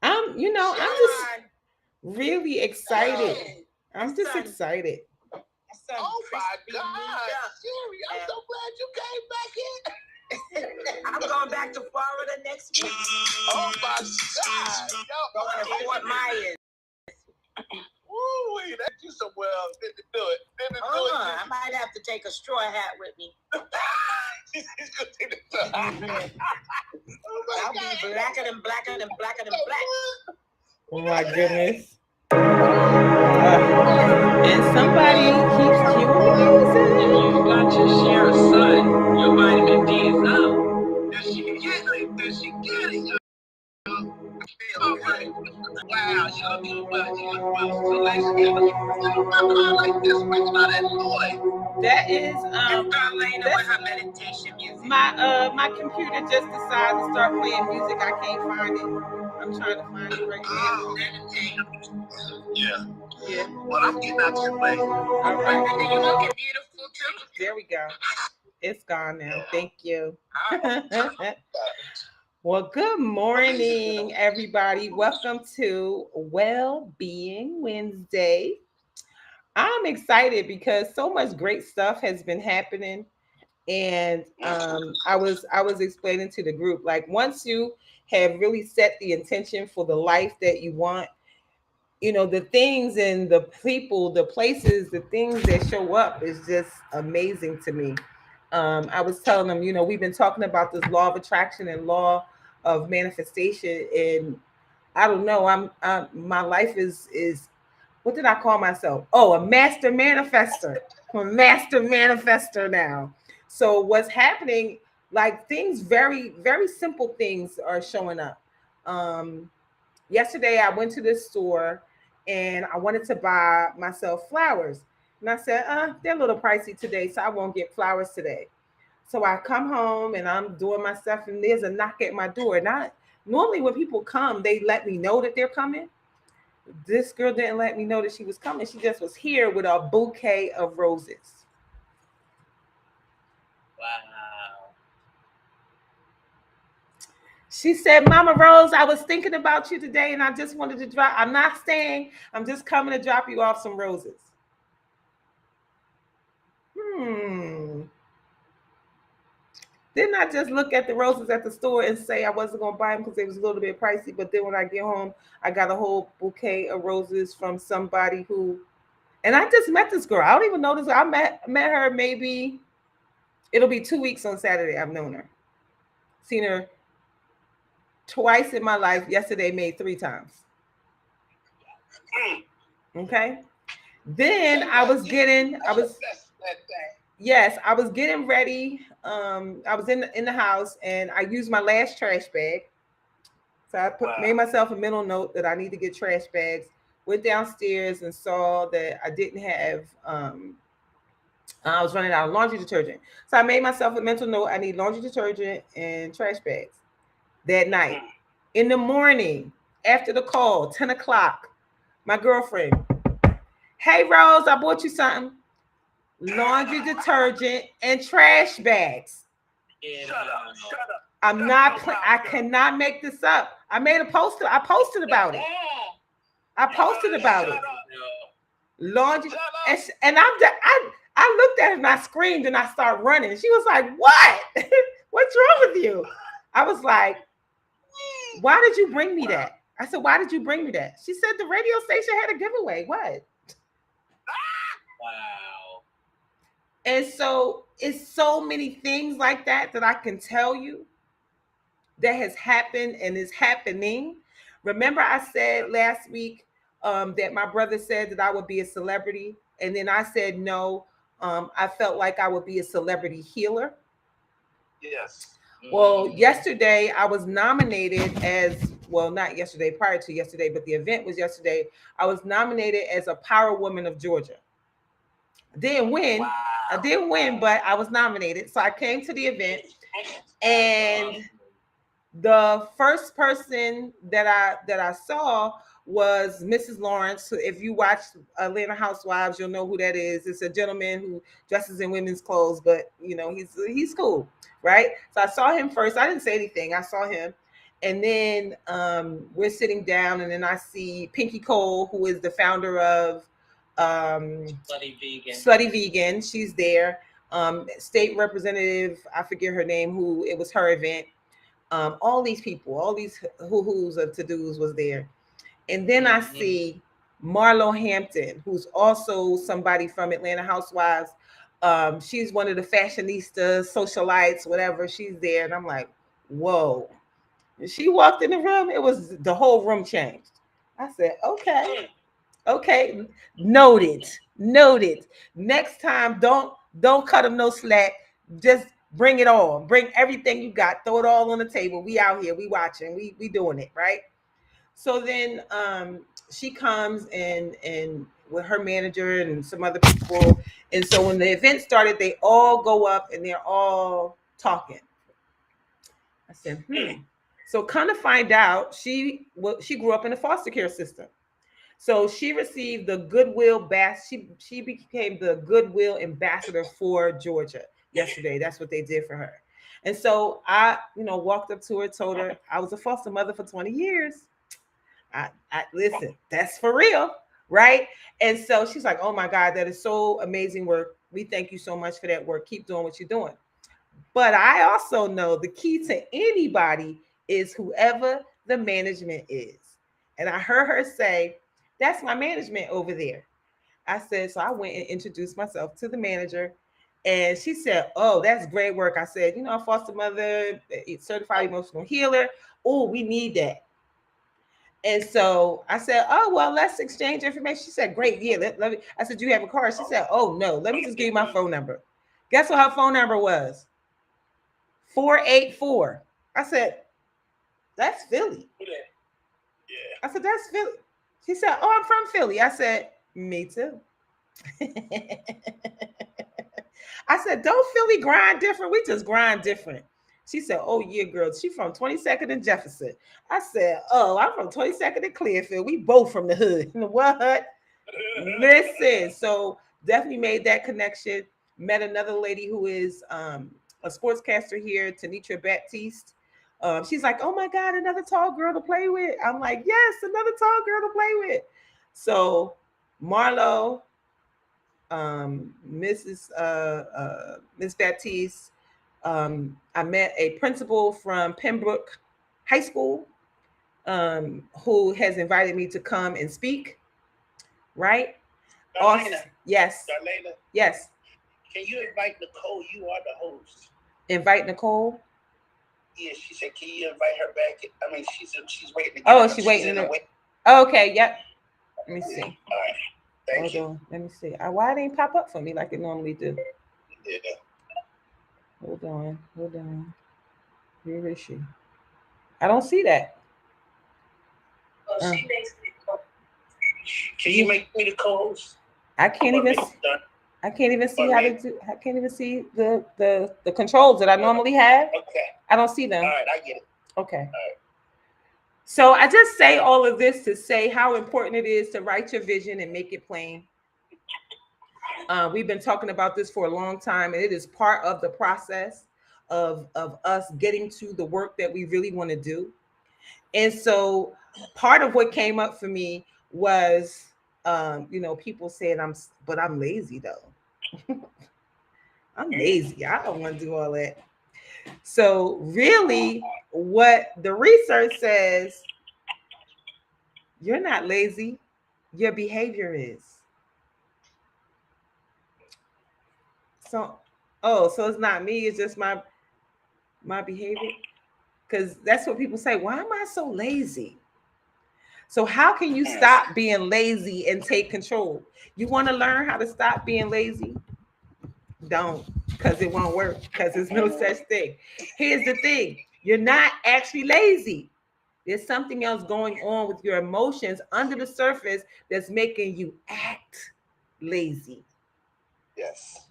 I'm just really excited. I'm just excited. Oh my God, Siri, I'm so glad you came back in. I'm going back to Florida next week. Oh my God. Going to Fort Myers. Ooh, that you somewhere else. Didn't do it. I might have to take a straw hat with me. He's gonna take the straw hat. I'll be blacker than blacker than blacker than black. Oh my goodness. And somebody keeps cueing the music. You've got to share a sun. Your vitamin D is up. Does she get it? Does she get it? All right. Wow, you look too well. You look well. So I like this. It's not that noise. That is Darlaina with her meditation music. My computer just decided to start playing music. I can't find it. I'm trying to find it right now. Yeah. Well, I'm getting out your way. All right. You looking beautiful too. There we go. It's gone now. Thank you. Well, good morning, everybody. Welcome to Well-Being Wednesday. I'm excited because so much great stuff has been happening. And I was explaining to the group, like, once you have really set the intention for the life that you want, the things and the people, the places, the things that show up is just amazing to me. I was telling them, we've been talking about this law of attraction and law of manifestation, and I don't know, I'm my life is what did I call myself? Oh, a master manifester. I'm a master manifester now. So what's happening, like, things, very, very simple things are showing up. Yesterday I went to this store and I wanted to buy myself flowers. And I said, they're a little pricey today, so I won't get flowers today. So I come home and I'm doing my stuff, and there's a knock at my door. And normally when people come, they let me know that they're coming. This girl didn't let me know that she was coming. She just was here with a bouquet of roses. Wow. She said, Mama Rose, I was thinking about you today and I just wanted to drop. I'm not staying. I'm just coming to drop you off some roses. Didn't I just look at the roses at the store and say I wasn't going to buy them because they was a little bit pricey? But then when I get home, I got a whole bouquet of roses from somebody who, and I just met this girl. I don't even know this girl. I met her maybe, it'll be 2 weeks on Saturday. I've known her. Seen her twice in my life. Yesterday made 3 times. Okay. Then I was getting ready. I was in the house and I used my last trash bag. So I made myself a mental note that I need to get trash bags. Went downstairs and saw that I didn't have, I was running out of laundry detergent. So I made myself a mental note. I need laundry detergent and trash bags. That night, in the morning, after the call, 10 o'clock, my girlfriend, hey, Rose, I bought you something. Laundry detergent and trash bags. Shut up. I'm not, I cannot make this up. I made a poster. I posted about it. Laundry. And I looked at her and I screamed and I started running. She was like, what? What's wrong with you? I was like, why did you bring me that? I said, why did you bring me that? She said the radio station had a giveaway. What? Wow. And so it's so many things like that I can tell you that has happened and is happening. Remember, I said last week that my brother said that I would be a celebrity. And then I said, no, I felt like I would be a celebrity healer. Yes. Well, yesterday I was nominated as, well, not yesterday, prior to yesterday, but the event was yesterday. I was nominated as a Power Woman of Georgia. Didn't win. Wow. I didn't win, but I was nominated. So I came to the event, and the first person that I saw was Mrs. Lawrence. If you watch Atlanta Housewives, you'll know who that is. It's a gentleman who dresses in women's clothes, but he's cool, right? So I saw him first. I didn't say anything. I saw him, And then we're sitting down, and then I see Pinky Cole, who is the founder of Slutty Vegan. She's there. State Representative, I forget her name, who it was her event. All these people, all these who's of to dos was there. And then I see Marlo Hampton, who's also somebody from Atlanta Housewives. She's one of the fashionistas, socialites, whatever. She's there, and I'm like, whoa. And she walked in the room. It was the whole room changed. I said, okay, okay, noted, noted. Next time, don't cut them no slack. Just bring it on. Bring everything you got. Throw it all on the table. We out here. We watching. We doing it right. So then she comes and with her manager and some other people. And so when the event started, they all go up and they're all talking. I said, So kind of find out she grew up in a foster care system. So she received the she became the Goodwill ambassador for Georgia yesterday. That's what they did for her. And so I, walked up to her, told her I was a foster mother for 20 years. I listen, that's for real, right? And so she's like, "Oh my God, that is so amazing work. We thank you so much for that work. Keep doing what you're doing." But I also know the key to anybody is whoever the management is. And I heard her say, "That's my management over there." I said, so I went and introduced myself to the manager. And she said, "Oh, that's great work." I said, foster mother, certified emotional healer. Oh, we need that. And so I said, "Oh, well, let's exchange information." She said, "Great. Yeah, let me." I said, "Do you have a card?" She said, "Oh, no, let me just give you my phone number." Guess what her phone number was? 484. I said, "That's Philly." Yeah. I said, "That's Philly." She said, "Oh, I'm from Philly." I said, "Me too." I said, "Don't Philly grind different? We just grind different." She said, "Oh, yeah, girl. She from 22nd and Jefferson." I said, "Oh, I'm from 22nd and Clearfield. We both from the hood." What? Listen, so definitely made that connection. Met another lady who is a sportscaster here, Tanitra Baptiste. She's like, "Oh my God, another tall girl to play with." I'm like, "Yes, another tall girl to play with." So Marlo, Miss Baptiste. I met a principal from Pembroke High School who has invited me to come and speak. Right? Awesome. Yes. Darlaina, Yes. can you invite Nicole? You are the host. Invite Nicole. Yeah, she said, "Can you invite her back?" I mean, she's waiting. Oh, she's waiting. Okay. Yep. Let me see. All right. Thank you. Let me see. Why it ain't pop up for me like it normally do? Yeah. Hold on. Where is she? I don't see that. Well, she makes me. Can you make me the co-host? I can't even. I can't even see how to do. I can't even see the controls that I normally have. Okay. I don't see them. All right, I get it. Okay. All right. So I just say all of this to say how important it is to write your vision and make it plain. We've been talking about this for a long time, and it is part of the process of us getting to the work that we really want to do. And so part of what came up for me was, people saying I'm lazy though. I'm lazy. I don't want to do all that. So really what the research says, you're not lazy. Your behavior is. So, so it's not me. It's just my behavior. Because that's what people say. Why am I so lazy? So how can you stop being lazy and take control? You want to learn how to stop being lazy? Don't, because it won't work, because there's no such thing. Here's the thing. You're not actually lazy. There's something else going on with your emotions under the surface that's making you act lazy. Yes.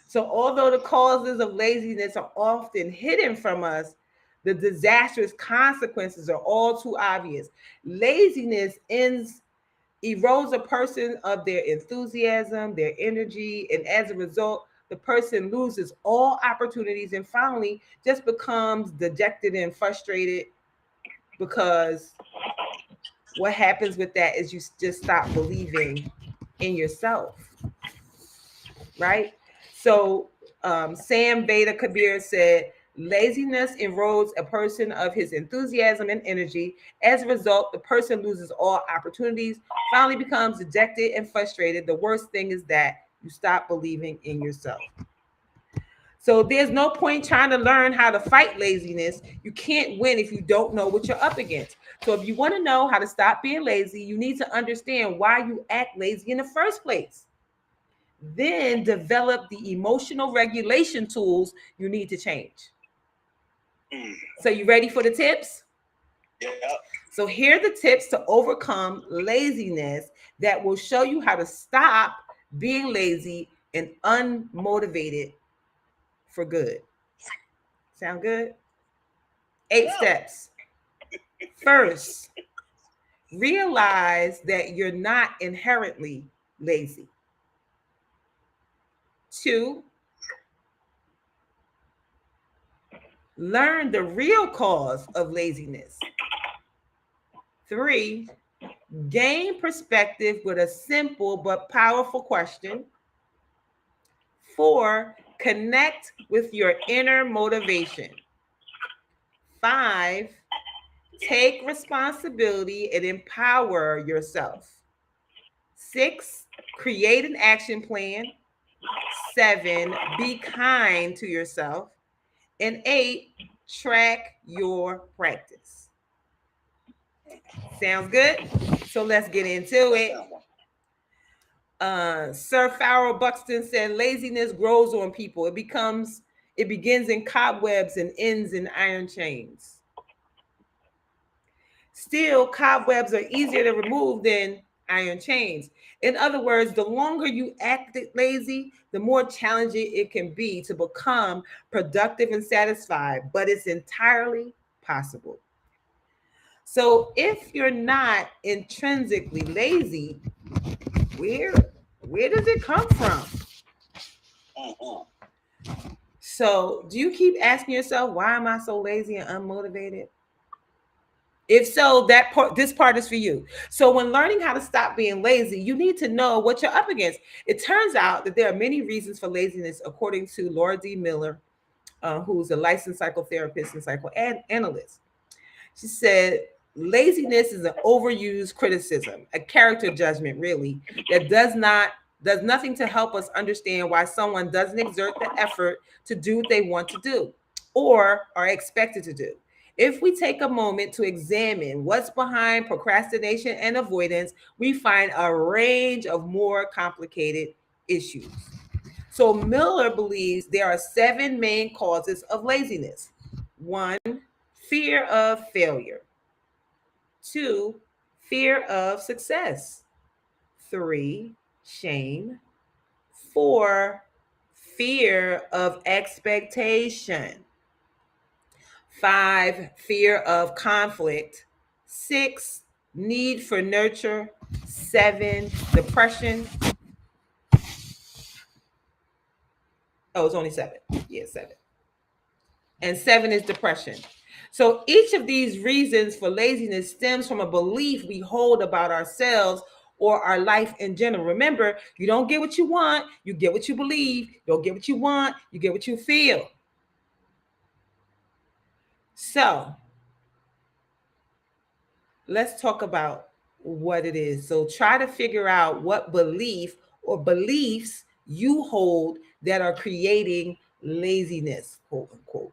So although the causes of laziness are often hidden from us, the disastrous consequences are all too obvious. Laziness erodes a person of their enthusiasm, their energy, and as a result, the person loses all opportunities and finally just becomes dejected and frustrated. because what happens with that is you just stop believing in yourself, right? So Sam Veda Kabir said, laziness erodes a person of his enthusiasm and energy. As a result, the person loses all opportunities, finally becomes dejected and frustrated. The worst thing is that you stop believing in yourself. So there's no point trying to learn how to fight laziness. You can't win if you don't know what you're up against. So if you want to know how to stop being lazy, you need to understand why you act lazy in the first place. Then develop the emotional regulation tools you need to change. So you ready for the tips? Yeah. So here are the tips to overcome laziness that will show you how to stop being lazy and unmotivated for good. Sound good? 8 steps. First, realize that you're not inherently lazy. 2, learn the real cause of laziness. 3, gain perspective with a simple but powerful question. 4, connect with your inner motivation. 5, take responsibility and empower yourself. 6, create an action plan. 7, be kind to yourself. And 8, track your practice. Sounds good? So let's get into it. Sir Farrell Buxton said, laziness grows on people. It begins in cobwebs and ends in iron chains. Still, cobwebs are easier to remove than iron chains. In other words, the longer you act lazy, the more challenging it can be to become productive and satisfied, but it's entirely possible. So if you're not intrinsically lazy, where where does it come from? So do you keep asking yourself, why am I so lazy and unmotivated? If so, this part is for you. So when learning how to stop being lazy, you need to know what you're up against. It turns out that there are many reasons for laziness, according to Laura D. Miller, who's a licensed psychotherapist and psychoanalyst. She said, laziness is an overused criticism, a character judgment, really, that does nothing to help us understand why someone doesn't exert the effort to do what they want to do or are expected to do. If we take a moment to examine what's behind procrastination and avoidance, we find a range of more complicated issues. So Miller believes there are 7 main causes of laziness. 1, fear of failure. 2, fear of success. 3, shame. 4, fear of expectation. 5, fear of conflict. 6, need for nurture. 7, depression. Oh, it's only 7. Yeah, 7. And 7 is depression. So each of these reasons for laziness stems from a belief we hold about ourselves or our life in general. Remember, you don't get what you want, you get what you believe. You don't get what you want, you get what you feel. So let's talk about what it is. So try to figure out what belief or beliefs you hold that are creating laziness, quote unquote.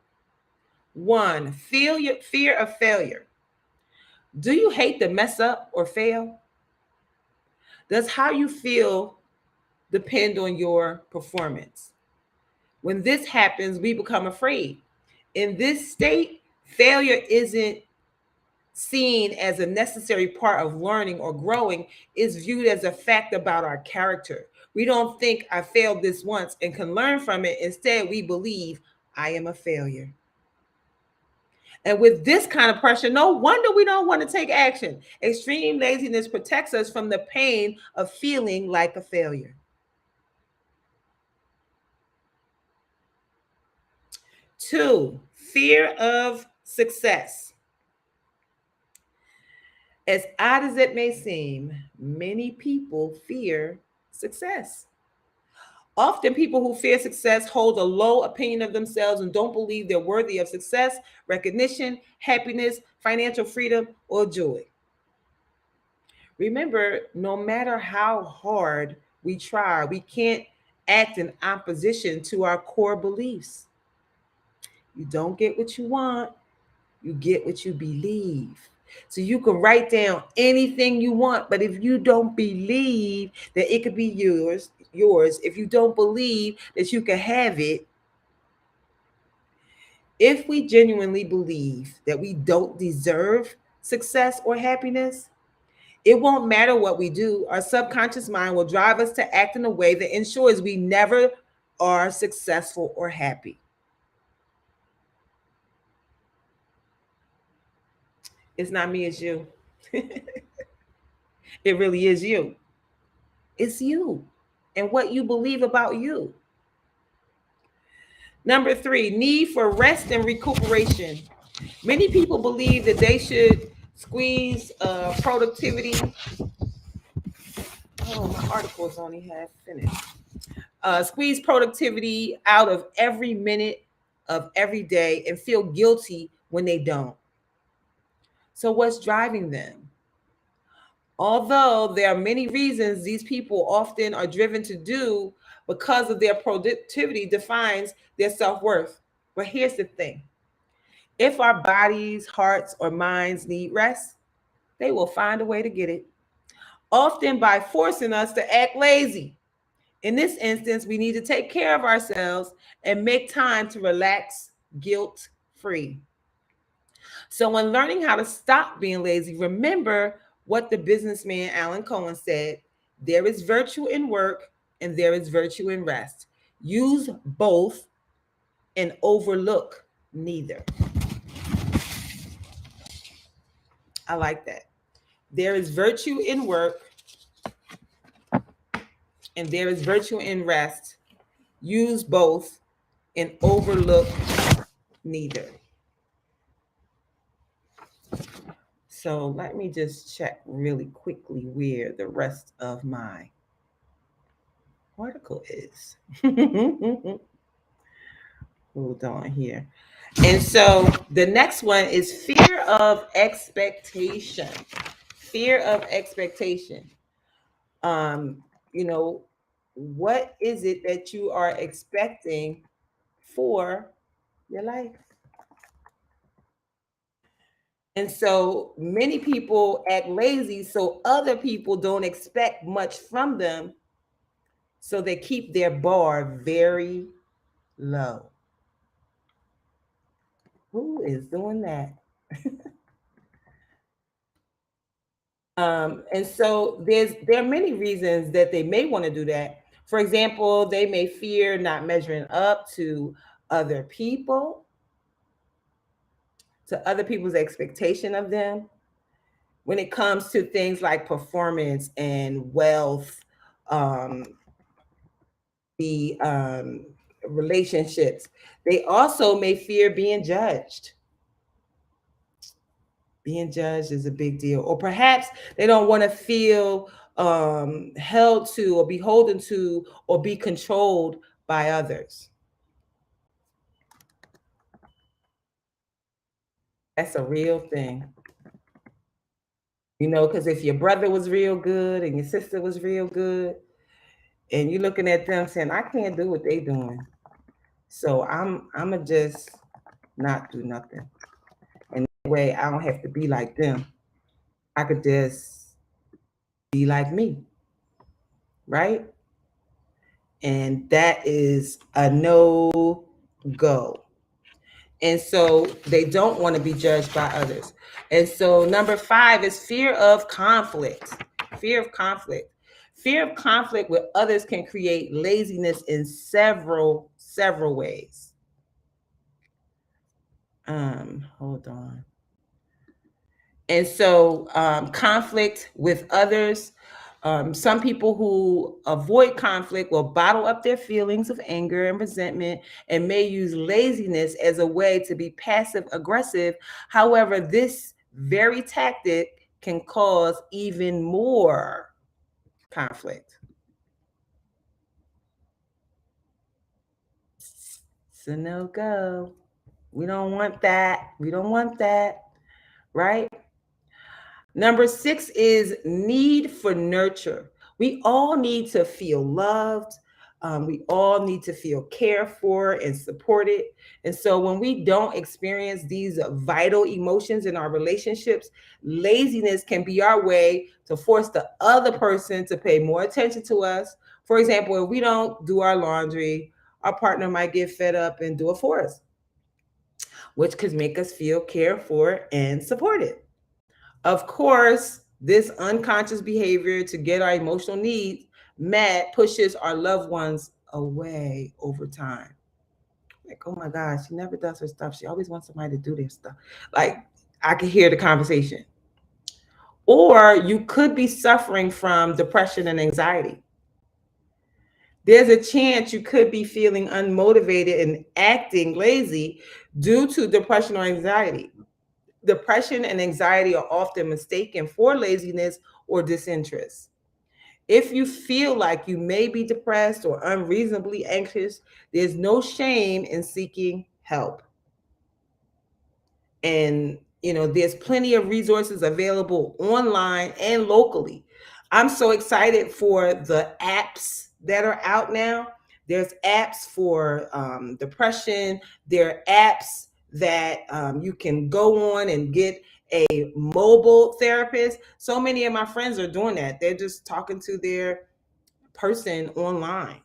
1, fear of failure. Do you hate to mess up or fail? Does how you feel depend on your performance? When this happens, we become afraid. In this state, failure isn't seen as a necessary part of learning or growing, it's viewed as a fact about our character. We don't think I failed this once and can learn from it. Instead, we believe I am a failure. And with this kind of pressure, no wonder we don't want to take action. Extreme laziness protects us from the pain of feeling like a failure. 2, fear of success. As odd as it may seem, many people fear success. Often, people who fear success hold a low opinion of themselves and don't believe they're worthy of success, recognition, happiness, financial freedom, or joy. Remember, no matter how hard we try, we can't act in opposition to our core beliefs. You don't get what you want, you get what you believe. So you can write down anything you want, but if you don't believe that it could be yours, if you don't believe that you can have it, if we genuinely believe that we don't deserve success or happiness, it won't matter what we do. Our subconscious mind will drive us to act in a way that ensures we never are successful or happy. It's not me, it's you. It really is you. It's you and what you believe about you. Number three, need for rest and recuperation. Many people believe that they should squeeze productivity. Oh, my article's only half finished. Squeeze productivity out of every minute of every day and feel guilty when they don't. So, what's driving them? Although there are many reasons these people often are driven to do because of their productivity defines their self-worth. But here's the thing. If our bodies, hearts, or minds need rest, they will find a way to get it, often by forcing us to act lazy. In this instance, we need to take care of ourselves and make time to relax guilt free. So, when learning how to stop being lazy, remember what the businessman Alan Cohen said: there is virtue in work and there is virtue in rest. Use both and overlook neither. I like that. There is virtue in work and there is virtue in rest. Use both and overlook neither. So let me just check really quickly where the rest of my article is. Hold on here. And so the next one is fear of expectation. Fear of expectation. Um, you know, what is it that you are expecting for your life? And so many people act lazy so other people don't expect much from them. So they keep their bar very low. Who is doing that? And so there are many reasons that they may want to do that. For example, they may fear not measuring up other people, to other people's expectation of them. When it comes to things like performance and wealth, um, the relationships, they also may fear being judged. Being judged is a big deal. Or perhaps they don't want to feel held to or beholden to or be controlled by others. That's a real thing. Because if your brother was real good and your sister was real good, and you're looking at them saying, I can't do what they doing. So I'ma just not do nothing. And that way I don't have to be like them. I could just be like me. Right? And that is a no go. And so they don't want to be judged by others. And so number 5 is fear of conflict. Fear of conflict. Fear of conflict with others can create laziness in several ways. Hold on. And so conflict with others. Some people who avoid conflict will bottle up their feelings of anger and resentment and may use laziness as a way to be passive aggressive. However, this very tactic can cause even more conflict. So no go. We don't want that. We don't want that, right? Number 6 is need for nurture. We all need to feel loved. We all need to feel cared for and supported. And so when we don't experience these vital emotions in our relationships, laziness can be our way to force the other person to pay more attention to us. For example, if we don't do our laundry, our partner might get fed up and do it for us, which could make us feel cared for and supported. Of course, this unconscious behavior to get our emotional needs met pushes our loved ones away over time. Like, oh my God, she never does her stuff. She always wants somebody to do their stuff. Like, I could hear the conversation. Or you could be suffering from depression and anxiety. There's a chance you could be feeling unmotivated and acting lazy due to depression or anxiety. Depression and anxiety are often mistaken for laziness or disinterest. If you feel like you may be depressed or unreasonably anxious, there's no shame in seeking help. And there's plenty of resources available online and locally. I'm so excited for the apps that are out now. There's apps for depression. There are apps that you can go on and get a mobile therapist. So many of my friends are doing that. They're just talking to their person online.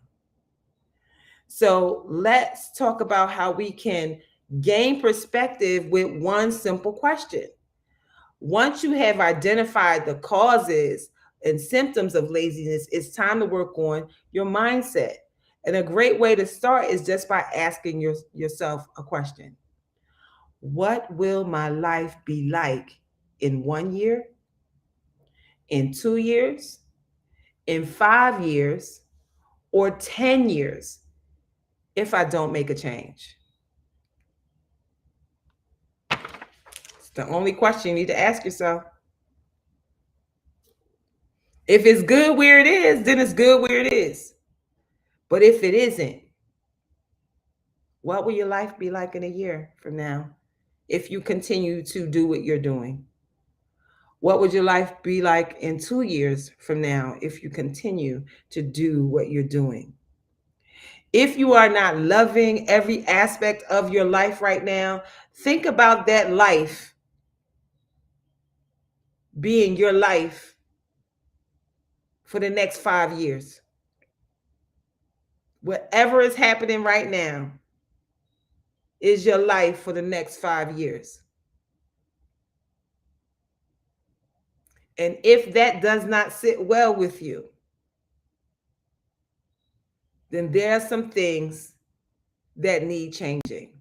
So let's talk about how we can gain perspective with one simple question. Once you have identified the causes and symptoms of laziness, it's time to work on your mindset. And a great way to start is just by asking yourself a question. What will my life be like in 1 year, in 2 years, in 5 years, or 10 years if I don't make a change? It's the only question you need to ask yourself. If it's good where it is, then it's good where it is. But if it isn't, what will your life be like in a year from now if you continue to do what you're doing? What would your life be like in 2 years from now if you continue to do what you're doing? If you are not loving every aspect of your life right now, think about that life being your life for the next 5 years. Whatever is happening right now is your life for the next 5 years. And if that does not sit well with you, then there are some things that need changing.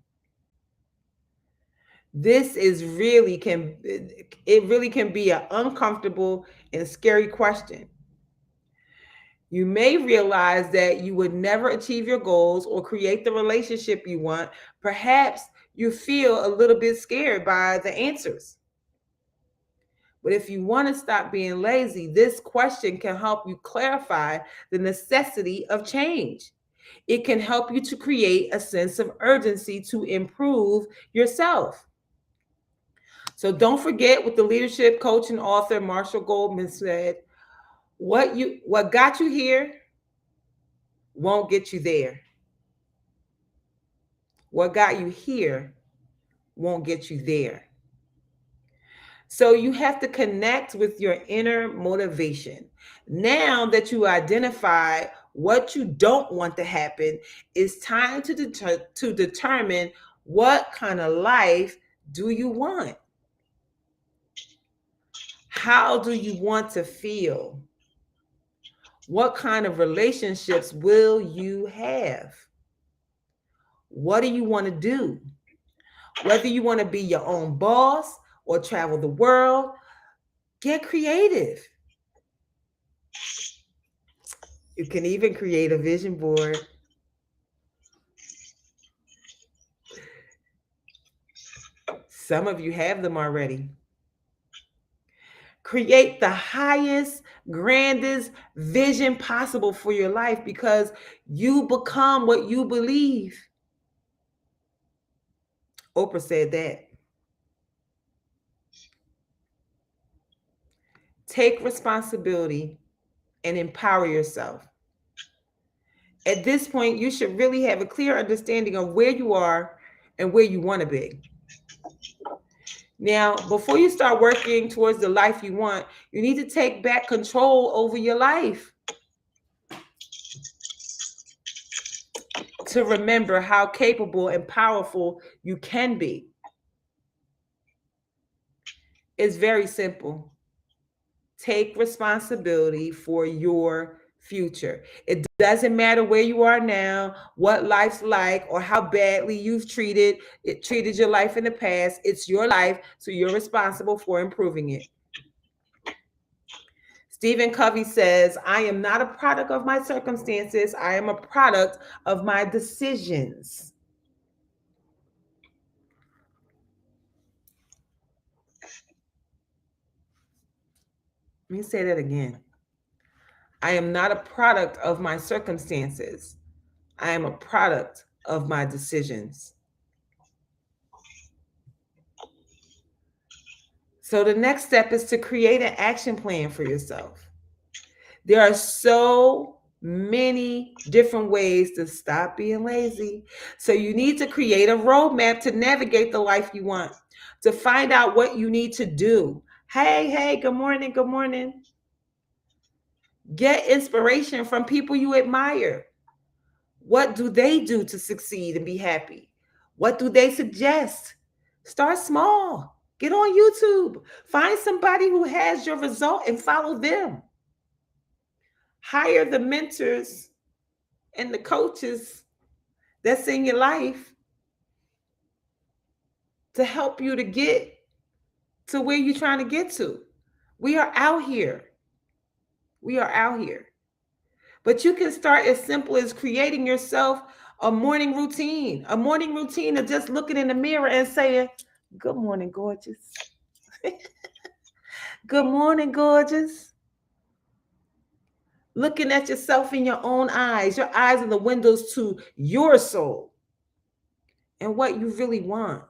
This is really can it really can be an uncomfortable and scary question. You may realize that you would never achieve your goals or create the relationship you want. Perhaps you feel a little bit scared by the answers. But if you want to stop being lazy, this question can help you clarify the necessity of change. It can help you to create a sense of urgency to improve yourself. So don't forget what the leadership coach and author Marshall Goldman said, what got you here won't get you there. What got you here won't get you there. So you have to connect with your inner motivation. Now that you identify what you don't want to happen, it's time to determine what kind of life do you want? How do you want to feel? What kind of relationships will you have? What do you want to do? Whether you want to be your own boss or travel the world, get creative. You can even create a vision board. Some of you have them already. Create the highest, grandest vision possible for your life, because you become what you believe. Oprah said that. Take responsibility and empower yourself. At this point, you should really have a clear understanding of where you are and where you want to be. Now, before you start working towards the life you want, you need to take back control over your life. To remember how capable and powerful you can be. It's very simple. Take responsibility for your future. It doesn't matter where you are now, what life's like, or how badly you've treated your life in the past. It's your life, so you're responsible for improving it. Stephen Covey says, I am not a product of my circumstances. I am a product of my decisions. Let me say that again. I am not a product of my circumstances. I am a product of my decisions. So the next step is to create an action plan for yourself. There are so many different ways to stop being lazy. So you need to create a roadmap to navigate the life you want, to find out what you need to do. Hey, good morning, good morning. Get inspiration from people you admire. What do they do to succeed and be happy? What do they suggest? Start small. Get on YouTube. Find somebody who has your result and follow them. Hire the mentors and the coaches that's in your life to help you to get to where you're trying to get to. We are out here. We are out here. But you can start as simple as creating yourself a morning routine of just looking in the mirror and saying, good morning, gorgeous. Good morning, gorgeous. Looking at yourself in your own eyes. Your eyes are the windows to your soul and what you really want.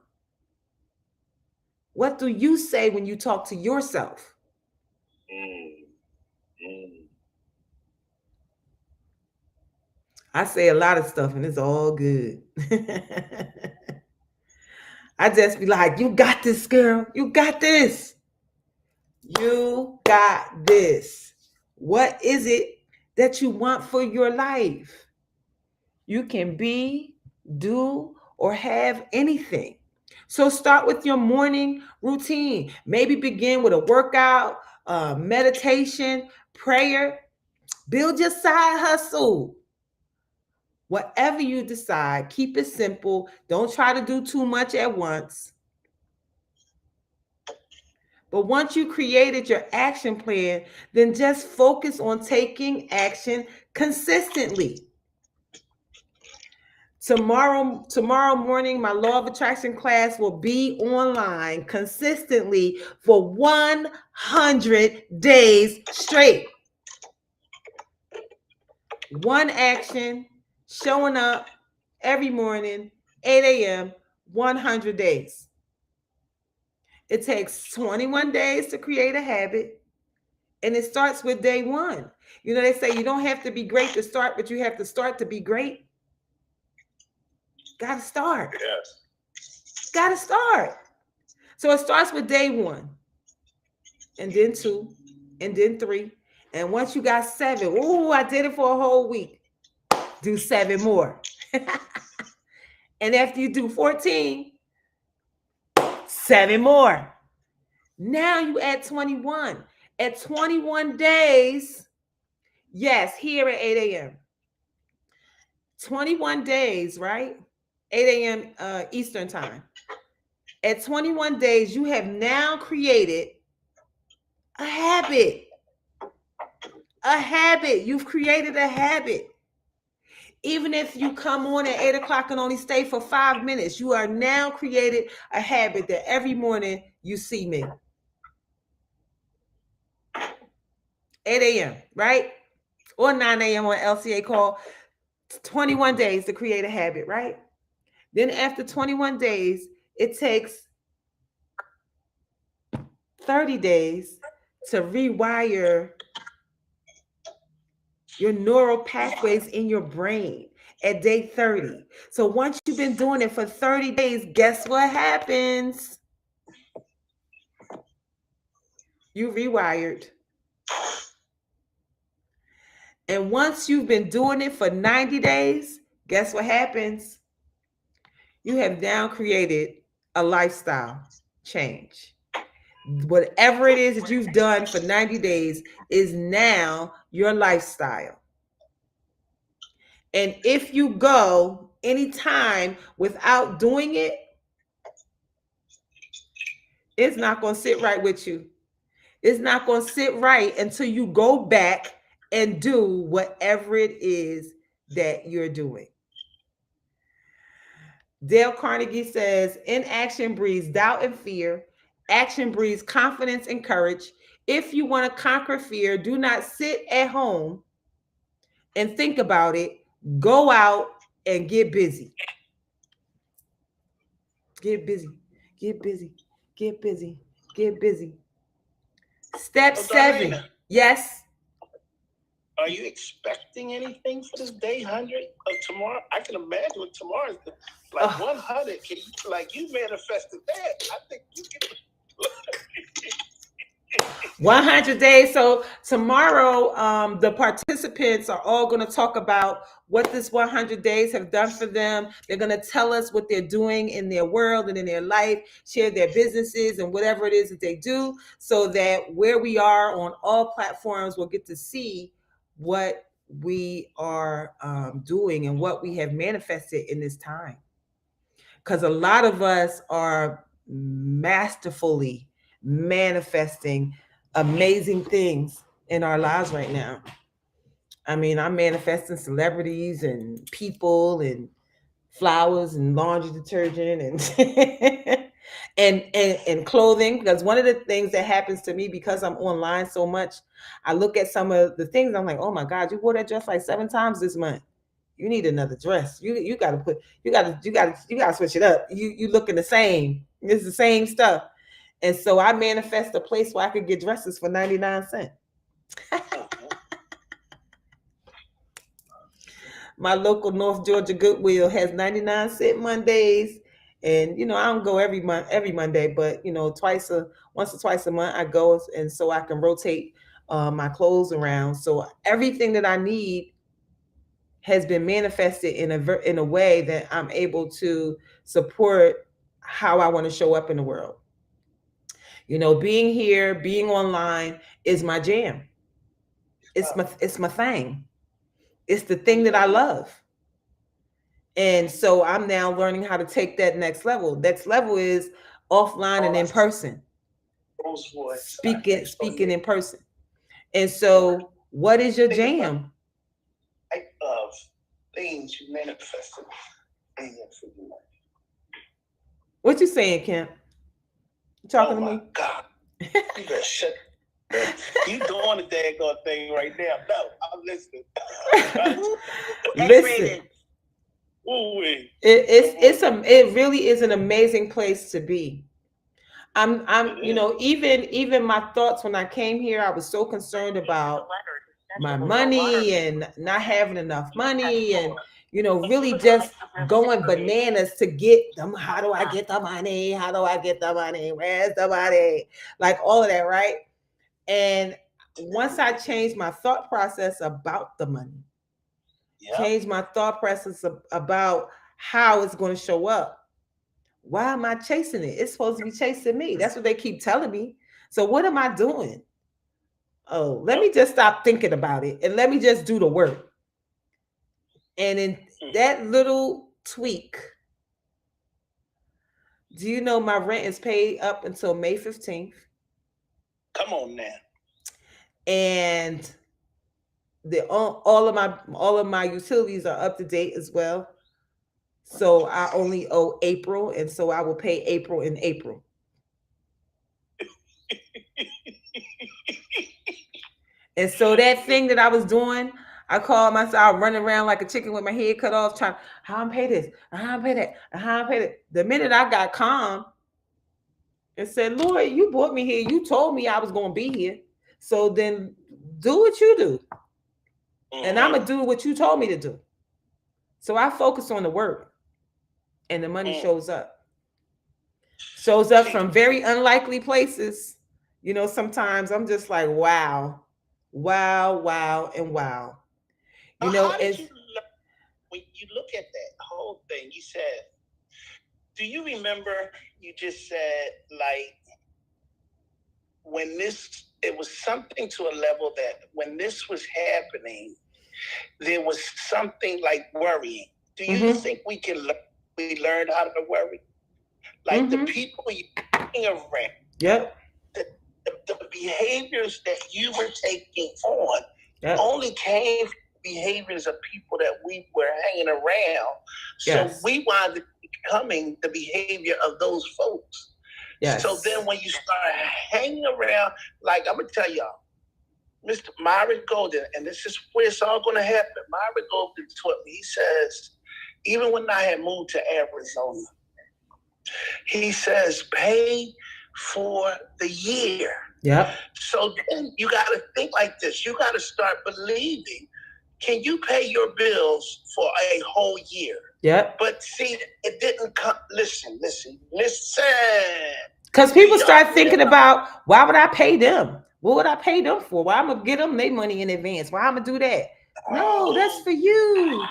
What do you say when you talk to yourself? I say a lot of stuff and it's all good. I just be like, you got this, girl. You got this. You got this. What is it that you want for your life? You can be, do, or have anything. So start with your morning routine. Maybe begin with a workout, meditation, prayer. Build your side hustle. Whatever you decide, keep it simple. Don't try to do too much at once. But once you created your action plan, then just focus on taking action consistently. Tomorrow morning, my Law of Attraction class will be online consistently for 100 days straight. One action, showing up every morning, 8 a.m., 100 days. It takes 21 days to create a habit, and it starts with day one. You know, they say you don't have to be great to start, but you have to start to be great. Got to start. Yes. Got to start. So it starts with day one, and then 2, and then 3. And once you got 7, ooh, I did it for a whole week. Do 7 more. And after you do 14, 7 more. Now you add 21. At 21 days, yes, here at 8 a.m. 21 days, right? 8 a.m. Eastern time. At 21 days, you have now created a habit. A habit. You've created a habit. Even if you come on at 8 o'clock and only stay for 5 minutes, you are now created a habit that every morning you see me. 8 a.m., right? Or 9 a.m. on LCA call. 21 days to create a habit, right? Then after 21 days, it takes 30 days to rewire your neural pathways in your brain at day 30. So once you've been doing it for 30 days, guess what happens? You rewired. And once you've been doing it for 90 days, guess what happens? You have now created a lifestyle change. Whatever it is that you've done for 90 days is now your lifestyle. And if you go anytime without doing it, it's not going to sit right with you. It's not going to sit right until you go back and do whatever it is that you're doing. Dale Carnegie says, inaction breeds doubt and fear. Action breeds confidence and courage. If you want to conquer fear, do not sit at home and think about it. Go out and get busy. Get busy. Get busy. Get busy. Get busy. Step 7. Darlaina, Yes. are you expecting anything for this day 100 of tomorrow? I can imagine what tomorrow is like. 100. Can you, like, you manifested that? I think you can. 100 days. So tomorrow, the participants are all going to talk about what this 100 days have done for them. They're going to tell us what they're doing in their world and in their life, share their businesses and whatever it is that they do, so that where we are on all platforms, we'll get to see what we are doing and what we have manifested in this time. Because a lot of us are masterfully manifesting amazing things in our lives right now. I mean, I'm manifesting celebrities and people and flowers and laundry detergent and and clothing. Because one of the things that happens to me, because I'm online so much, I look at some of the things, I'm like, oh my God, you wore that dress like 7 times this month. You need another dress. You gotta put you gotta switch it up. You looking the same. It's the same stuff. And so I manifest a place where I could get dresses for 99 cents. My local North Georgia Goodwill has 99-cent Mondays. And I don't go every Monday, but once or twice a month I go, and so I can rotate my clothes around. So everything that I need has been manifested in a way that I'm able to support how I want to show up in the world. Being here, being online is my jam. It's my thing. It's the thing that I love. And so I'm now learning how to take that next level. Next level is offline and in person. Speaking in person. And so what is your jam? Type of things you manifested in your life. What you saying, Kemp? You talking to me? Oh my God. You better shut. You doing the daggone thing right now. No, I'm listening. Listen. It really is an amazing place to be. I'm even my thoughts when I came here, I was so concerned about my money and not having enough money, and really just going bananas to get them. How do I get the money? How do I get the money? Where's the money? Like all of that, right? And once I changed my thought process about the money, change my thought process about how it's going to show up. Why am I chasing it? It's supposed to be chasing me. That's what they keep telling me. So what am I doing? Oh, let me just stop thinking about it and let me just do the work. And in that little tweak, do you know my rent is paid up until May 15th? Come on now. And all of my utilities are up to date as well. So I only owe April, and so I will pay April in April. And so that thing that I was doing, I called myself running around like a chicken with my head cut off, trying how I'm pay this, how I'm pay that, how I'm pay that. The minute I got calm and said, Lord, you brought me here. You told me I was gonna be here. So then do what you do. And I'm gonna do what you told me to do. So I focus on the work and the money shows up. Shows up from very unlikely places. You know, sometimes I'm just like, wow, wow, wow, and wow. You know, how did it's you when you look at that whole thing? You said, do you remember you just said like when this it was something to a level that when this was happening, there was something like worrying. Do you think we learned how to worry? Like the people you around, yep, the behaviors that you were taking on only came from behaviors of people that we were hanging around. So we wound up becoming the behavior of those folks. Yes. So then when you start hanging around, like I'm going to tell y'all, Mr. Myron Golden, and this is where it's all going to happen. Myron Golden taught me, he says, even when I had moved to Arizona, he says, pay for the year. Yeah. So then you got to think like this. You got to start believing. Can you pay your bills for a whole year? Yeah. But see, it didn't come. Listen. Because people start thinking about, why would I pay them? What would I pay them for? Why I'm going to get them their money in advance? Why I'm going to do that? No, that's for you.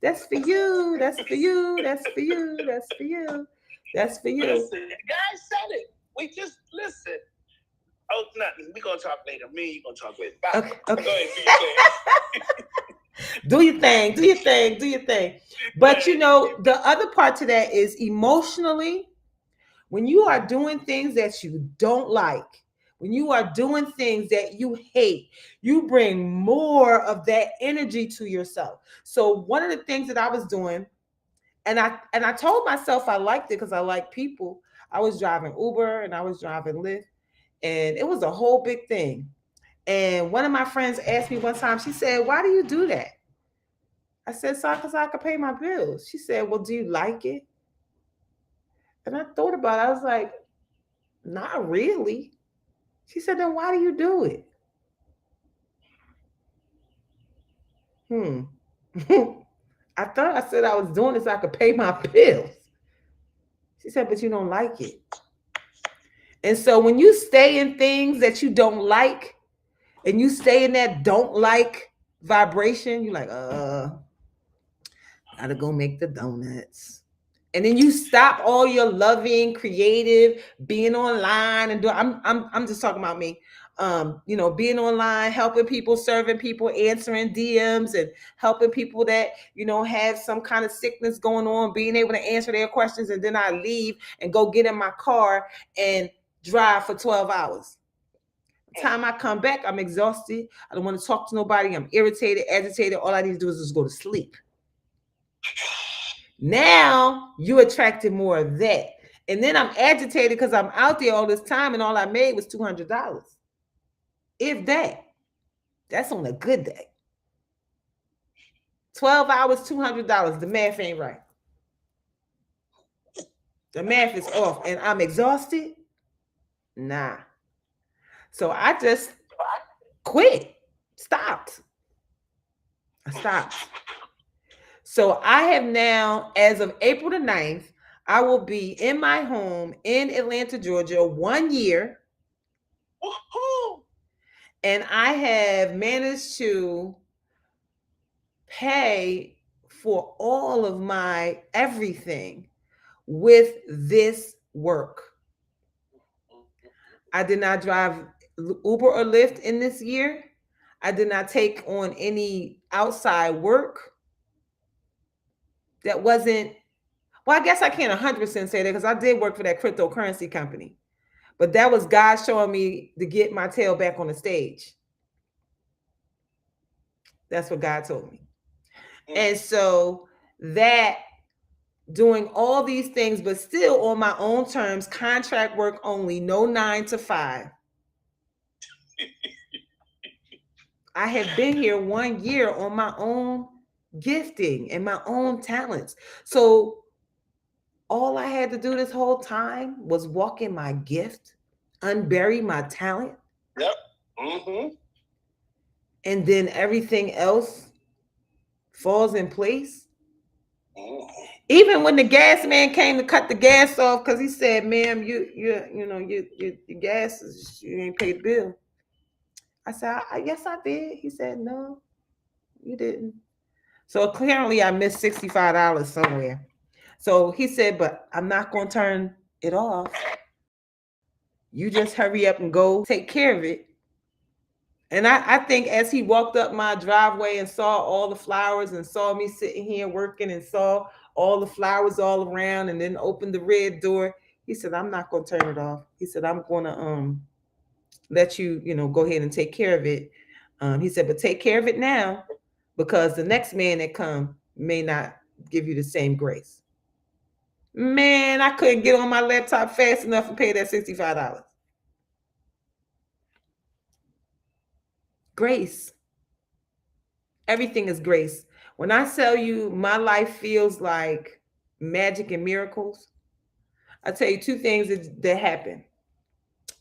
That's for you. That's for you. That's for you. That's for you. That's for you. Listen, the guy said it. We just listen. Oh, nothing. We're going to talk later. Me and you going to talk later. Bye. Okay. Go ahead, do your thing. Do your thing. Do your thing. But, you know, the other part to that is emotionally, when you are doing things that you don't like, when you are doing things that you hate, you bring more of that energy to yourself. So one of the things that I was doing, and I told myself I liked it because I like people. I was driving Uber and I was driving Lyft, and it was a whole big thing. And one of my friends asked me one time, she said, why do you do that? I said, so because I could pay my bills. She said, well, do you like it? And I thought about it. I was like, not really. She said, then why do you do it? I thought I said I was doing it so I could pay my bills. She said, but you don't like it. And so when you stay in things that you don't like, and you stay in that don't like vibration, you're like, gotta go make the donuts. And then you stop all your loving, creative, being online and doing. I'm just talking about me. You know, being online, helping people, serving people, answering DMs, and helping people that, you know, have some kind of sickness going on, being able to answer their questions, and then I leave and go get in my car and drive for 12 hours. By the time I come back, I'm exhausted. I don't want to talk to nobody. I'm irritated, agitated. All I need to do is just go to sleep. Now you attracted more of that. And then I'm agitated because I'm out there all this time and all I made was $200. If that. That's on a good day. 12 hours, $200. The math ain't right. The math is off. And I'm exhausted? Nah. So I just quit. Stopped. I stopped. So I have now, as of April the 9th, I will be in my home in Atlanta, Georgia, 1 year. Woo-hoo! And I have managed to pay for all of my everything with this work. I did not drive Uber or Lyft in this year. I did not take on any outside work that wasn't, well, I guess I can't 100% say that because I did work for that cryptocurrency company. But that was God showing me to get my tail back on the stage. That's what God told me. And so that, doing all these things, but still on my own terms, contract work only, no 9 to 5. I have been here 1 year on my own gifting and my own talents. So all I had to do this whole time was walk in my gift, unbury my talent. Yep. Mm-hmm. And then everything else falls in place. Mm-hmm. Even when the gas man came to cut the gas off, because he said, "Ma'am, your gas is, you ain't paid the bill." I said, "Yes, I did." He said, "No, you didn't." So clearly, I missed $65 somewhere. So he said, "But I'm not going to turn it off. You just hurry up and go take care of it." And I think as he walked up my driveway and saw all the flowers and saw me sitting here working and saw all the flowers all around and then opened the red door, he said, "I'm not going to turn it off." He said, "I'm going to let you, go ahead and take care of it." He said, "But take care of it now because the next man that come may not give you the same grace." Man, I couldn't get on my laptop fast enough and pay that $65. Grace. Everything is grace. When I tell you my life feels like magic and miracles, I tell you two things that happened.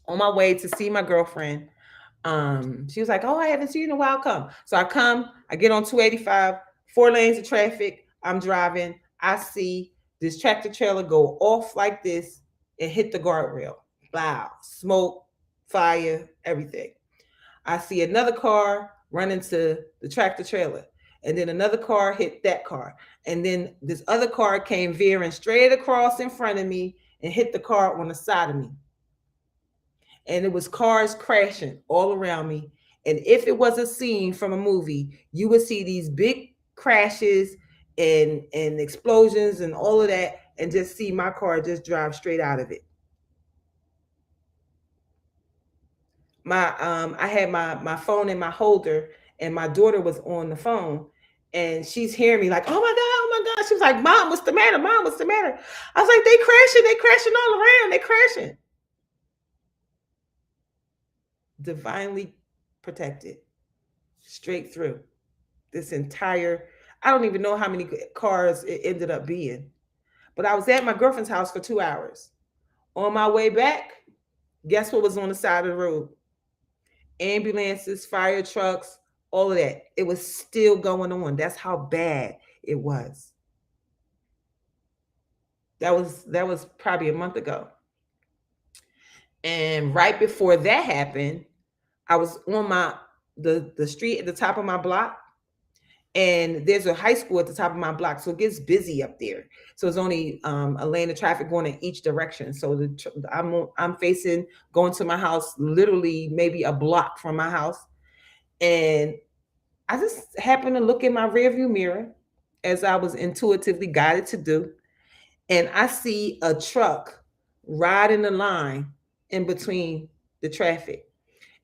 On my way to see my girlfriend, she was like, "Oh, I haven't seen you in a while. Come." So I come, I get on 285, 4 lanes of traffic. I'm driving. I see this tractor trailer go off like this and hit the guardrail. Wow, smoke, fire, everything. I see another car run into the tractor trailer. And then another car hit that car. And then this other car came veering straight across in front of me and hit the car on the side of me. And it was cars crashing all around me. And if it was a scene from a movie, you would see these big crashes and explosions and all of that, and just see my car just drive straight out of it. I had my phone in my holder, and my daughter was on the phone, and she's hearing me like, "Oh my god, oh my god." She was like, "Mom, what's the matter? Mom, what's the matter?" I was like, they crashing all around, they crashing." Divinely protected, straight through this entire, I don't even know how many cars it ended up being, but I was at my girlfriend's house for 2 hours. On my way back, guess what was on the side of the road? Ambulances, fire trucks, all of that. It was still going on. That's how bad it was. That was probably a month ago. And right before that happened, I was on the street at the top of my block, and there's a high school at the top of my block, so it gets busy up there. So it's only a lane of traffic going in each direction. So I'm facing going to my house, literally maybe a block from my house, and I just happened to look in my rearview mirror as I was intuitively guided to do, and I see a truck riding the line in between the traffic.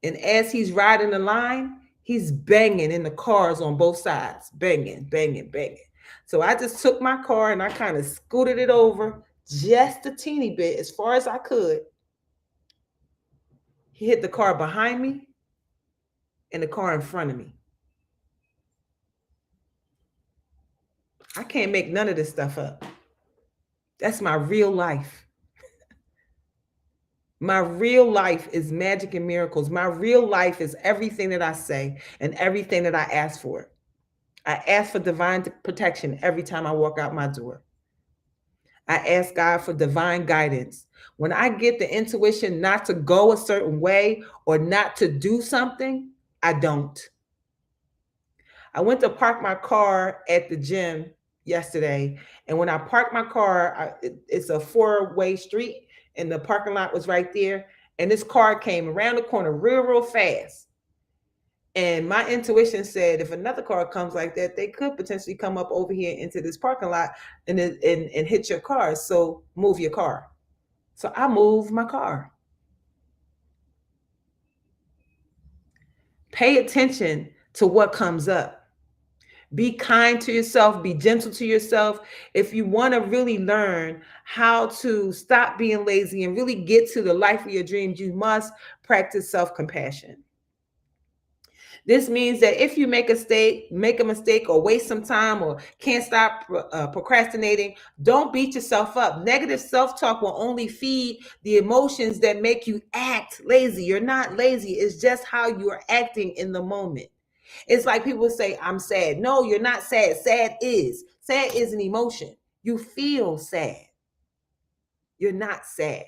And as he's riding the line, he's banging in the cars on both sides, banging, banging, banging. So I just took my car and I kind of scooted it over just a teeny bit, as far as I could. He hit the car behind me and the car in front of me. I can't make none of this stuff up. That's my real life. My real life is magic and miracles. My real life is everything that I say and everything that I ask for. I ask for divine protection every time I walk out my door. I ask God for divine guidance. When I get the intuition not to go a certain way or not to do something, I don't. I went to park my car at the gym yesterday, and when I parked my car, it's a 4-way street, and the parking lot was right there. And this car came around the corner real fast. And my intuition said, if another car comes like that, they could potentially come up over here into this parking lot and hit your car. So move your car. So I moved my car. Pay attention to what comes up. Be kind to yourself. Be gentle to yourself. If you want to really learn how to stop being lazy and really get to the life of your dreams, you must practice self-compassion. This means that if you make a mistake or waste some time or can't stop procrastinating, don't beat yourself up. Negative self-talk will only feed the emotions that make you act lazy. You're not lazy. It's just how you are acting in the moment. It's like people say, I'm sad. No, you're not sad. Sad is an emotion. You feel sad. You're not sad.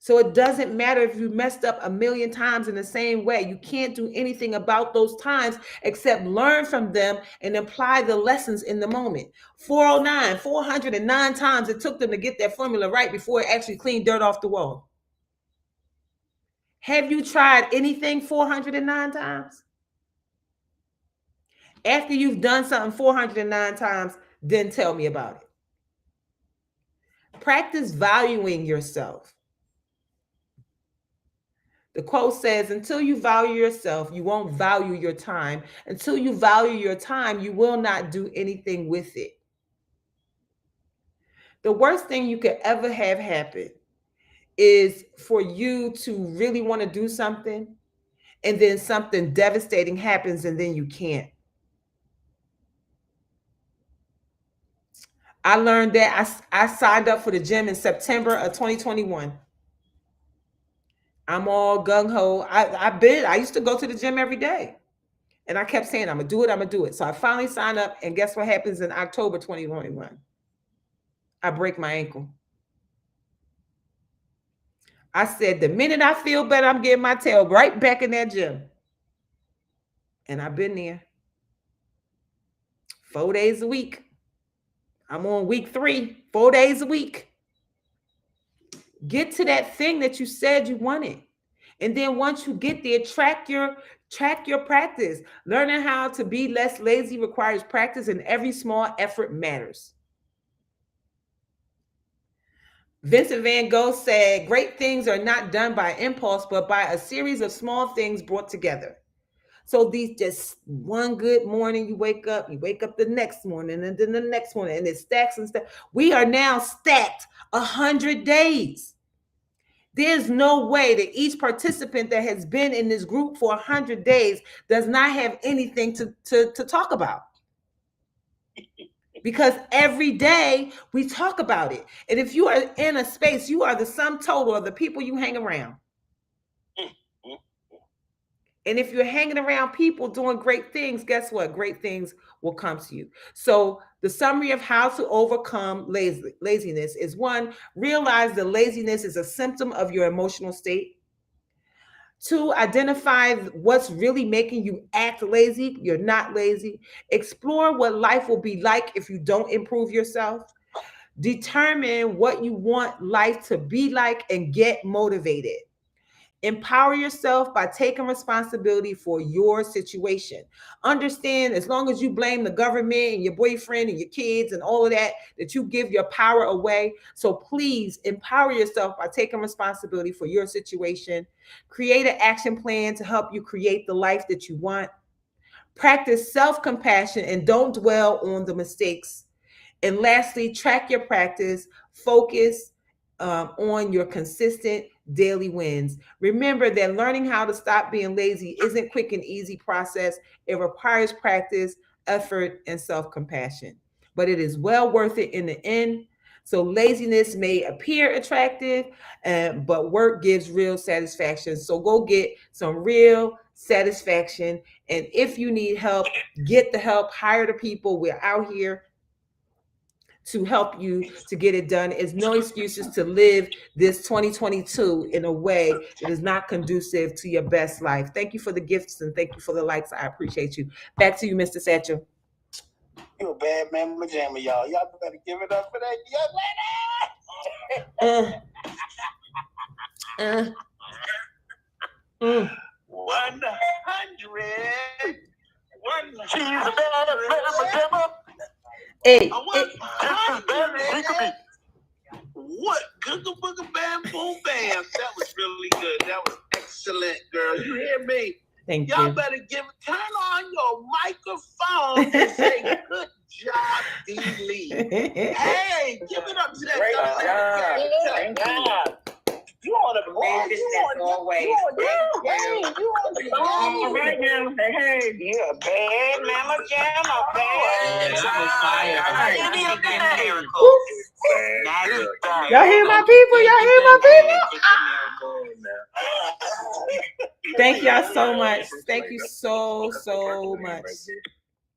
So it doesn't matter if you messed up a million times in the same way. You can't do anything about those times except learn from them and apply the lessons in the moment. 409 times it took them to get that formula right before it actually cleaned dirt off the wall. Have you tried anything 409 times? After you've done something 409 times, then tell me about it. Practice valuing yourself. The quote says, until you value yourself, you won't value your time. Until you value your time, you will not do anything with it. The worst thing you could ever have happen is for you to really want to do something and then something devastating happens and then you can't. I learned that I signed up for the gym in September of 2021. I'm all gung-ho. I used to go to the gym every day. And I kept saying, I'm going to do it. So I finally signed up. And guess what happens in October 2021? I break my ankle. I said, the minute I feel better, I'm getting my tail right back in that gym. And I've been there 4 days a week. I'm on week 3, 4 days a week. Get to that thing that you said you wanted. And then once you get there, track your practice. Learning how to be less lazy requires practice, and every small effort matters. Vincent van Gogh said, great things are not done by impulse, but by a series of small things brought together. So these just one good morning, you wake up the next morning, and then the next morning, and it stacks and stacks. We are now stacked 100 days. There's no way that each participant that has been in this group for 100 days does not have anything to talk about. Because every day we talk about it. And if you are in a space, you are the sum total of the people you hang around. And if you're hanging around people doing great things, guess what? Great things will come to you. So the summary of how to overcome laziness is 1, realize that laziness is a symptom of your emotional state. 2, identify what's really making you act lazy. You're not lazy. Explore what life will be like if you don't improve yourself. Determine what you want life to be like and get motivated. Empower yourself by taking responsibility for your situation. Understand, as long as you blame the government and your boyfriend and your kids and all of that, that you give your power away. So please empower yourself by taking responsibility for your situation. Create an action plan to help you create the life that you want. Practice self-compassion and don't dwell on the mistakes. And lastly, track your practice. Focus on your consistent daily wins. Remember that learning how to stop being lazy isn't a quick and easy process. It requires practice, effort, and self-compassion. But it is well worth it in the end. So laziness may appear attractive, but work gives real satisfaction. So go get some real satisfaction. And if you need help, get the help, hire the people. We're out here to help you to get it done. It's no excuses to live this 2022 in a way that is not conducive to your best life. Thank you for the gifts and thank you for the likes. I appreciate you. Back to you, Mr. Satchel. You a bad mamma jamma, y'all. Y'all better give it up for that young lady. 100. She's a bad mamma jamma. Hey, what? Googa booga bam boom bam. That was really good. That was excellent, girl. You hear me? Thank Y'all you. better turn on your microphone and say good job, D. Lee. Hey, give it up to that. Great job. You on the board. You on the All right now. Hey. Yeah, bad mama jamma, bad. That was fire. Y'all hear my people? Y'all hear my people? Thank y'all so much. Thank you so much.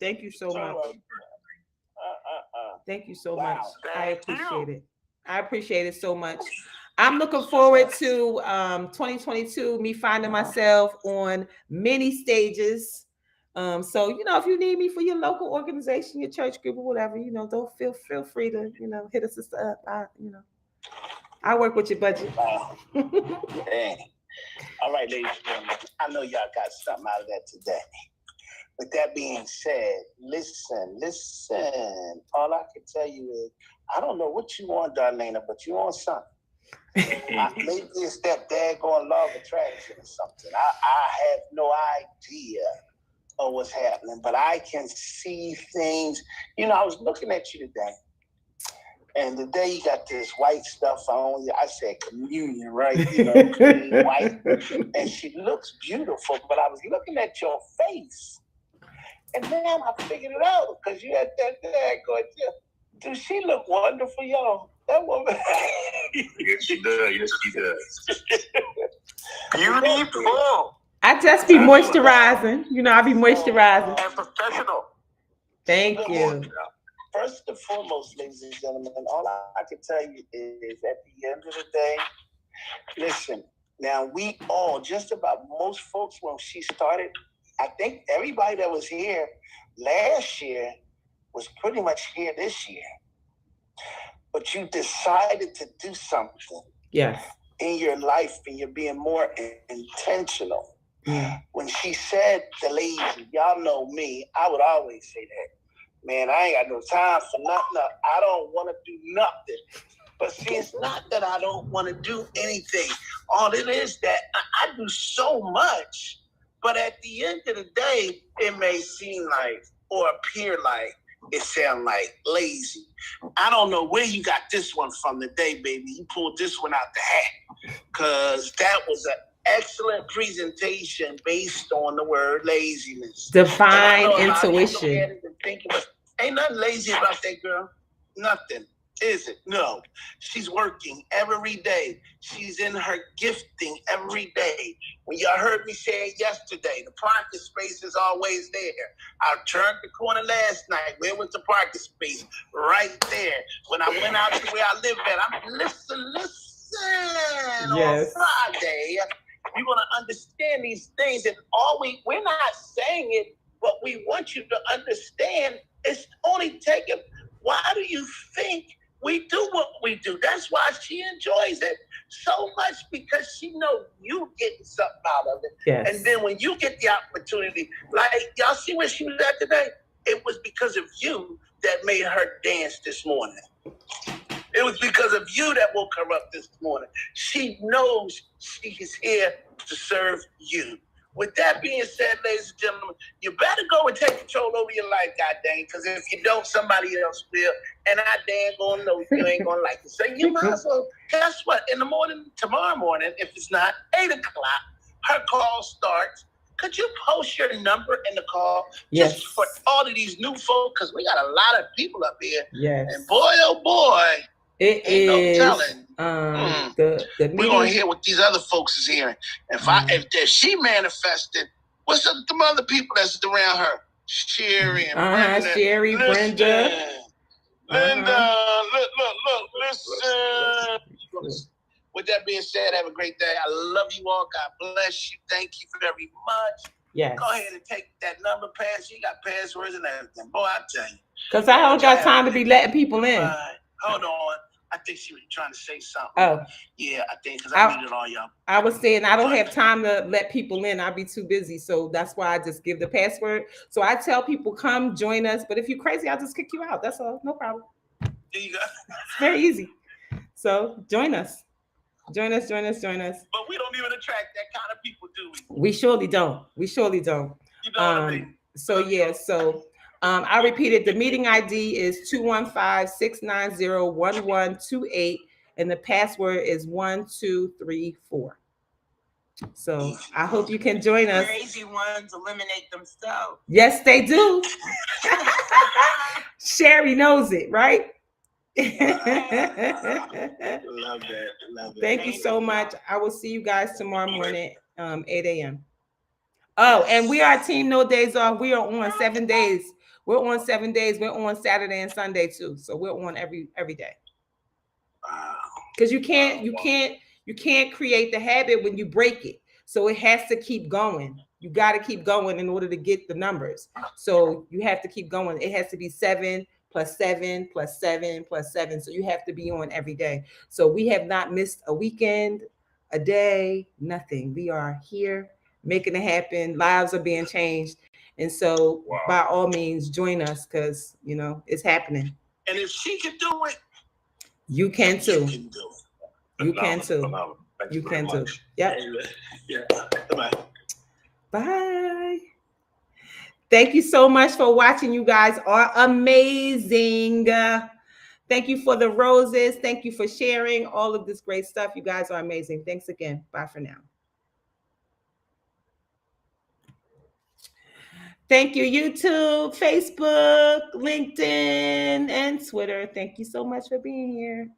Thank you so much. Thank you so much. I appreciate it. I appreciate it so much. I'm looking forward to 2022, me finding myself on many stages. So, if you need me for your local organization, your church group or whatever, don't feel free to, hit a sister up. I work with your budget. Dang. All right, ladies and gentlemen, I know y'all got something out of that today. With that being said, listen. All I can tell you is, I don't know what you want, Darlaina, but you want something. Maybe it's that daggone law of attraction or something. I have no idea of what's happening, but I can see things. I was looking at you today, and today you got this white stuff on. I said communion, right? White, and she looks beautiful. But I was looking at your face, and then I figured it out because you had that daggone. Does she look wonderful, y'all? That woman. Yes, she does. Beautiful. I just be moisturizing. I be moisturizing. And professional. Thank you. First and foremost, ladies and gentlemen, all I can tell you is at the end of the day, listen, now we all, just about most folks, when she started, I think everybody that was here last year was pretty much here this year. But you decided to do something in your life, and you're being more intentional. Yeah. When she said the lazy, y'all know me, I would always say that. Man, I ain't got no time for nothing. I don't want to do nothing. But see, it's not that I don't want to do anything. All it is that I do so much, but at the end of the day, it may seem like or appear like it sound like lazy. I don't know where you got this one from today, baby. You pulled this one out the hat, because that was an excellent presentation based on the word laziness. Divine intuition. Ain't nothing lazy about that girl. Nothing. Is it? No. She's working every day. She's in her gifting every day. When y'all heard me say it yesterday, the parking space is always there. I turned the corner last night. Where was the parking space? Right there. When I went out to where I live at, I'm listen. Yes. On Friday, you're going to understand these things. And we're not saying it, but we want you to understand it's only taking. Why do you think we do what we do? That's why she enjoys it so much, because she knows you getting something out of it. Yes. And then when you get the opportunity, like y'all see where she was at today? It was because of you that made her dance this morning. It was because of you that woke her up this morning. She knows she is here to serve you. With that being said, ladies and gentlemen, you better go and take control over your life, goddamn, because if you don't, somebody else will. And I damn gonna know you ain't gonna like it. So you might as well, guess what? In the morning, tomorrow morning, if it's not 8 o'clock, her call starts. Could you post your number in the call? Yes. Just for all of these new folks, because we got a lot of people up here. Yes. And boy, oh boy, it ain't is no telling. The We're gonna hear what these other folks is hearing. If she manifested, what's up with them other people that's around her? Sherry and Brenda. Sherry, Brenda. Linda, look, listen. With that being said, have a great day. I love you all. God bless you. Thank you very much. Yes. Go ahead and take that number pass. You got passwords and everything. Boy, I tell you. Because I don't got time to be letting people in. Hold on. I think she was trying to say something. Oh. Yeah, I think because I muted all y'all. I was saying I don't have time to let people in. I'll be too busy. So that's why I just give the password. So I tell people, come join us. But if you're crazy, I'll just kick you out. That's all. No problem. There you go. It's very easy. So join us. Join us. But we don't even attract that kind of people, do we? We surely don't. You know what I mean? So yeah, I repeated, the meeting ID is 215-690-1128, and the password is 1234. So I hope you can join us. Crazy ones eliminate themselves. Yes, they do. Sherry knows it, right? Love that. Love that. Thank you so much. I will see you guys tomorrow morning, 8 a.m. Oh, and we are Team No Days Off. We are on 7 days. We're on 7 days. We're on Saturday and Sunday too. So we're on every day. Wow. Because you can't create the habit when you break it. So it has to keep going. You got to keep going in order to get the numbers. So you have to keep going. It has to be 7 plus 7 plus 7 plus 7. So you have to be on every day. So we have not missed a weekend, a day, nothing. We are here making it happen. Lives are being changed. And so by all means, join us because, it's happening. And if she can do it, you can too. You can do it. You can too. You can too. Yep. Yeah. Bye. Bye. Thank you so much for watching. You guys are amazing. Thank you for the roses. Thank you for sharing all of this great stuff. You guys are amazing. Thanks again. Bye for now. Thank you, YouTube, Facebook, LinkedIn, and Twitter. Thank you so much for being here.